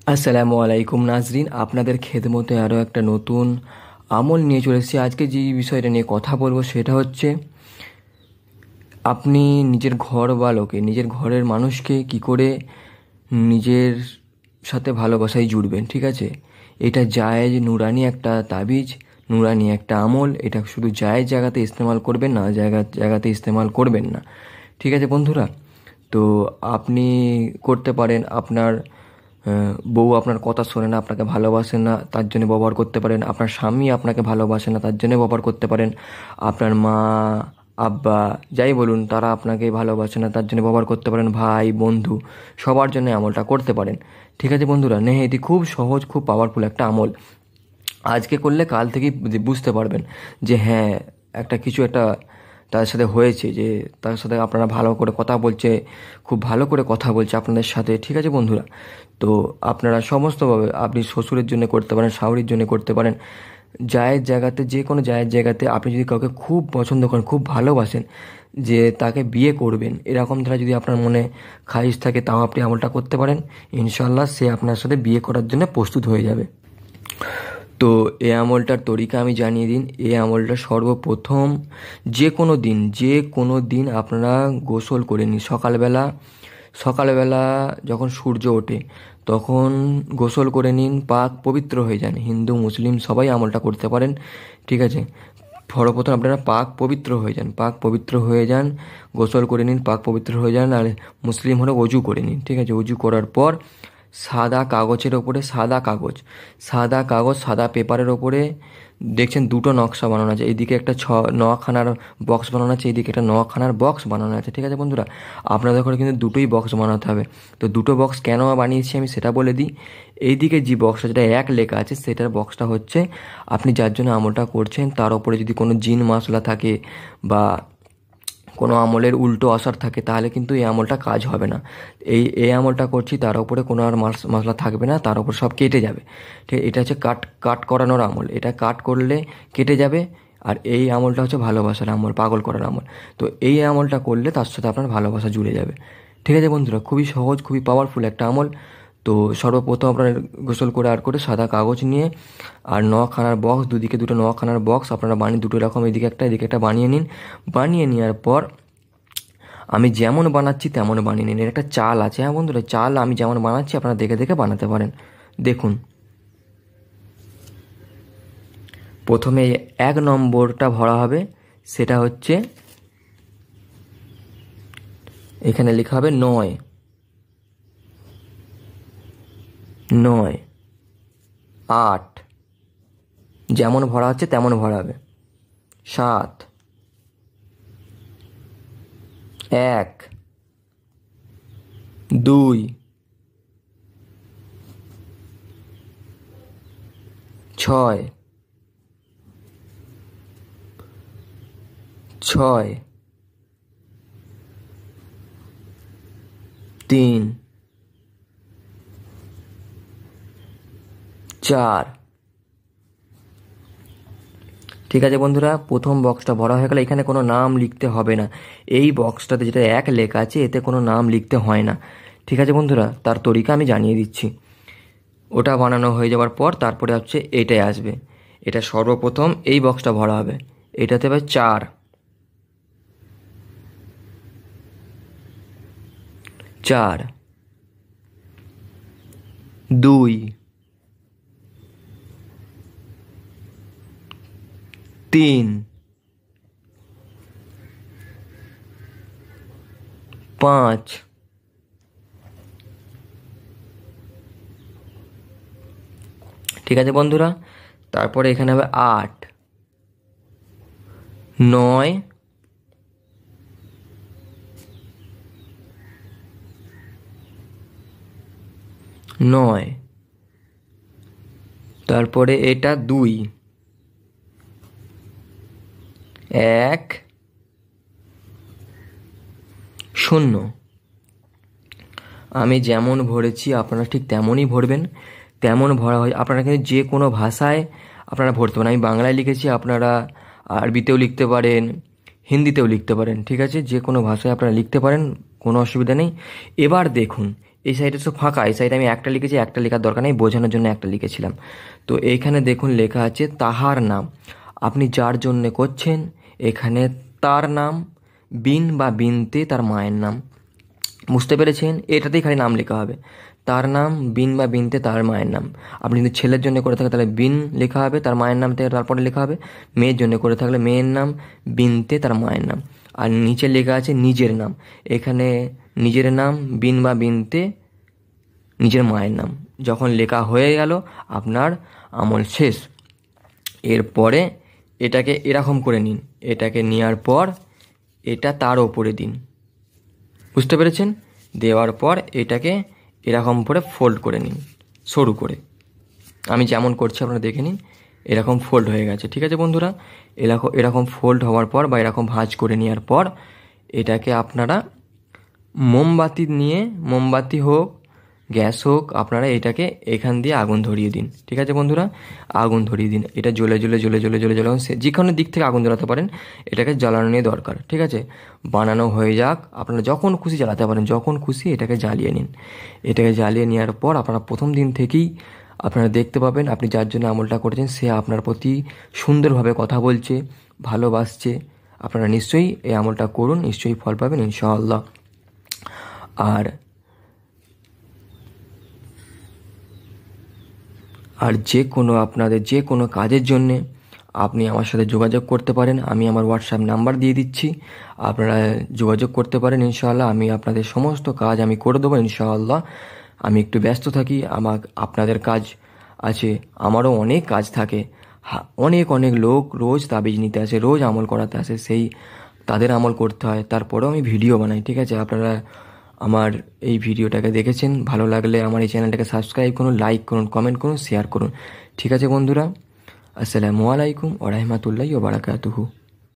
আসসালামু আলাইকুম নাজরিন, আপনাদের খেদমতে আরও একটা নতুন আমল নিয়ে চলে এসেছি। আজকে যে বিষয়টা নিয়ে কথা বলবো সেটা হচ্ছে আপনি নিজের ঘরওয়ালোকে, নিজের ঘরের মানুষকে কি করে নিজের সাথে ভালোবাসায় জুড়বেন। ঠিক আছে, এটা জায়েজ নুরানি একটা তাবিজ, নুরানি একটা আমল। এটা শুধু জায়েজ জায়গাতে ইস্তেমাল করবেন, না জায়গাতে ইস্তেমাল করবেন না। ঠিক আছে বন্ধুরা, তো আপনি করতে পারেন আপনার বউ আপনার কথা শোনে না, আপনাকে ভালোবাসে না, তার জন্য ব্যবহার করতে পারেন। আপনার স্বামী আপনাকে ভালোবাসে না, তার জন্য ব্যবহার করতে পারেন। আপনার মা, আব্বা, যাই বলুন, তারা আপনাকে ভালোবাসে না, তার জন্য ব্যবহার করতে পারেন। ভাই, বন্ধু, সবার জন্য আমলটা করতে পারেন। ঠিক আছে বন্ধুরা, এটি খুব সহজ, খুব পাওয়ারফুল একটা আমল। আজকে করলে কাল থেকেই বুঝতে পারবেন যে হ্যাঁ, একটা তার সাথে হয়েছে, যে তার সাথে আপনারা ভালো করে কথা বলছে, খুব ভালো করে কথা বলছে আপনাদের সাথে। ঠিক আছে বন্ধুরা, তো আপনারা সমস্তভাবে আপনি শ্বশুরের জন্য করতে পারেন, শাশুড়ির জন্য করতে পারেন। জায়েজ জায়গাতে, যে কোনো জায়েজ জায়গাতে আপনি যদি কাউকে খুব পছন্দ করেন, খুব ভালোবাসেন, যে তাকে বিয়ে করবেন, এরকম ধারা যদি আপনার মনে খাইশ থাকে, তাও আপনি আমলটা করতে পারেন। ইনশাল্লাহ সে আপনার সাথে বিয়ে করার জন্য প্রস্তুত হয়ে যাবে। তো এই আমলটার তরিকা আমি জানিয়ে দিন। এই আমলটা সর্বপ্রথম যে কোনো দিন আপনারা গোসল করে নিন। সকালবেলা যখন সূর্য ওঠে তখন গোসল করে নিন, পাক পবিত্র হয়ে যান। হিন্দু মুসলিম সবাই আমলটা করতে পারেন। ঠিক আছে, সর্বপ্রথম আপনারা পাক পবিত্র হয়ে যান, গোসল করে নিন, পাক পবিত্র হয়ে যান। আর মুসলিম হলে অজু করে নিন। ঠিক আছে, অজু করার পর সাদা কাগজ, সাদা পেপারের ওপরে দেখছেন দুটো নকশা বানানো আছে। এইদিকে একটা নখানার বক্স বানানো আছে, এইদিকে একটা নখানার বক্স বানানো আছে। ঠিক আছে বন্ধুরা, আপনাদের ঘরে কিন্তু দুটোই বক্স বানাতে হবে। তো দুটো বক্স কেন বানিয়েছি আমি সেটা বলে দিই। এইদিকে যে বক্সটা, যেটা এক লেখা আছে, সেটার বক্সটা হচ্ছে আপনি যার জন্য আমলটা করছেন তার ওপরে যদি কোনো জিন মাসলা থাকে বা কোনো আমলের উল্টো আসার থাকে, তাহলে কিন্তু এই আমলটা কাজ হবে না। এই আমলটা করছি, তার উপরে কোনো আর মশলা থাকবে না, তার উপর সব কেটে যাবে। ঠিক, এটা হচ্ছে কাট করানোর আমল। এটা কাট করলে কেটে যাবে। আর এই আমলটা হচ্ছে ভালোবাসার আমল, পাগল করার আমল। তো এই আমলটা করলে তার সাথে আপনার ভালোবাসা জুড়ে যাবে। ঠিক আছে বন্ধুরা, খুবই সহজ, খুবই পাওয়ারফুল একটা আমল। তো সর্বপ্রথম আপনারা গোসল করে আর করে সাদা কাগজ নিয়ে আর নখানার বক্স, দুদিকে দুটো নখানার বক্স আপনারা বানিয়ে, দুটো এরকম এদিকে একটা বানিয়ে নিন। বানিয়ে নেওয়ার পর আমি যেমন বানাচ্ছি তেমন বানিয়ে নিন। এর একটা চাল আছে, হ্যাঁ বন্ধুরা, চাল আমি যেমন বানাচ্ছি আপনারা দেখে দেখে বানাতে পারেন। দেখুন, প্রথমে 1 নম্বরটা ভরা হবে, সেটা হচ্ছে এখানে লেখা হবে 9, 9, 8, যেমন ভরা হচ্ছে তেমন ভরা হবে। 7, 1, 2, 6, 6, 3, 4। ঠিক আছে বন্ধুরা, প্রথম বক্সটা ভরা হয়ে গেলে এখানে কোনো নাম লিখতে হবে না। এই বক্সটাতে যেটা 1 লেখা আছে, এতে কোনো নাম লিখতে হয় না। ঠিক আছে বন্ধুরা, তার তরিকা আমি জানিয়ে দিচ্ছি। ওটা বানানো হয়ে যাওয়ার পর তারপরে হচ্ছে এটাই আসবে। এটা সর্বপ্রথম এই বক্সটা ভরা হবে। এটাতে হবে 4, 4, 2, 3, 5, ঠিক আছে বন্ধুরা, তারপরে এখানে হবে 8, 9, 9, তারপরে এটা 2, 1, 0। আমি যেমন ভরেছি আপনারা ঠিক তেমনই ভরবেন। তেমন ভরা হয়, আপনারা কিন্তু যে কোনো ভাষায় আপনারা ভরতে পারেন। আমি বাংলায় লিখেছি, আপনারা আরবিতেও লিখতে পারেন, হিন্দিতেও লিখতে পারেন। ঠিক আছে, যে কোনো ভাষায় আপনারা লিখতে পারেন, কোনো অসুবিধা নেই। এবার দেখুন, এই সাইডে তো ফাঁকা, এই সাইডে আমি একটা লিখেছি, একটা লেখার দরকার নেই, বোঝানোর জন্য একটা লিখেছিলাম। তো এইখানে দেখুন লেখা আছে তাহার নাম, আপনি যার জন্যে করছেন এখানে তার নাম, বিন বা বিনতে তার মায়ের নাম, বুঝতে পেরেছেন? এটাতেই খালি নাম লেখা হবে, তার নাম, বিন বা বিনতে তার মায়ের নাম। আপনি যদি ছেলের জন্য করে থাকেন তাহলে বিন লেখা হবে, তার মায়ের নাম থেকে তারপরে লেখা হবে। মেয়ের জন্য করে থাকলে মেয়ের নাম, বিনতে তার মায়ের নাম। আর নিচে লেখা আছে নিজের নাম, এখানে নিজের নাম, বিন বা বিনতে নিজের মায়ের নাম। যখন লেখা হয়ে গেল আপনার আমল শেষ। এরপরে এটাকে এরকম করে নিন, এটাকে নেওয়ার পর এটা তার ওপরে দিন, বুঝতে পেরেছেন? দেওয়ার পর এটাকে এরকম করে ফোল্ড করে নিন, সরু করে। আমি যেমন করছি আপনারা দেখে নিন, এরকম ফোল্ড হয়ে গেছে। ঠিক আছে বন্ধুরা, এরকম ফোল্ড হওয়ার পর বা এরকম ভাঁজ করে নেওয়ার পর এটাকে আপনারা মোমবাতি নিয়ে, মোমবাতি হোক গ্যাস হোক, আপনারা এটাকে এখান দিয়ে আগুন ধরিয়ে দিন। ঠিক আছে বন্ধুরা, আগুন ধরিয়ে দিন, এটা জ্বলে জ্বলে জ্বলে জ্বলে জ্বলে জ্বলে যেখানে দিক থেকে আগুন জ্বালাতে পারেন এটাকে জ্বালানো নিয়ে দরকার। ঠিক আছে, বানানো হয়ে যাক, আপনারা যখন খুশি জ্বালাতে পারেন, যখন খুশি এটাকে জ্বালিয়ে নিন। এটাকে জ্বালিয়ে নেওয়ার পর আপনারা প্রথম দিন থেকেই আপনারা দেখতে পাবেন আপনি যার জন্য আমলটা করেছেন সে আপনার প্রতি সুন্দরভাবে কথা বলছে, ভালোবাসছে। আপনারা নিশ্চয়ই এই আমলটা করুন, নিশ্চয়ই ফল পাবেন ইনশাআল্লাহ। আর যে কোনো আপনাদের যে কোনো কাজের জন্যে আপনি আমার সাথে যোগাযোগ করতে পারেন, আমি আমার হোয়াটসঅ্যাপ নাম্বার দিয়ে দিচ্ছি, আপনারা যোগাযোগ করতে পারেন ইনশাআল্লাহ। আমি আপনাদের সমস্ত কাজ আমি করে দেবো ইনশাআল্লাহ। আমি একটু ব্যস্ত থাকি, আপনাদের কাজ আছে, আমারও অনেক কাজ থাকে। অনেক অনেক লোক রোজ তাবিজ নিতে আসে, রোজ আমল করাতে আসে, সেই তাদের আমল করতে হয়, তারপরেও আমি ভিডিও বানাই। ঠিক আছে, আপনারা আমার এই ভিডিওটাকে দেখেছেন, ভালো লাগলে আমার এই চ্যানেলটাকে সাবস্ক্রাইব করুন, লাইক করুন, কমেন্ট করুন, শেয়ার করুন। ঠিক আছে বন্ধুরা, আসসালামু আলাইকুম ওয়া রাহমাতুল্লাহি ওয়া বারাকাতুহু।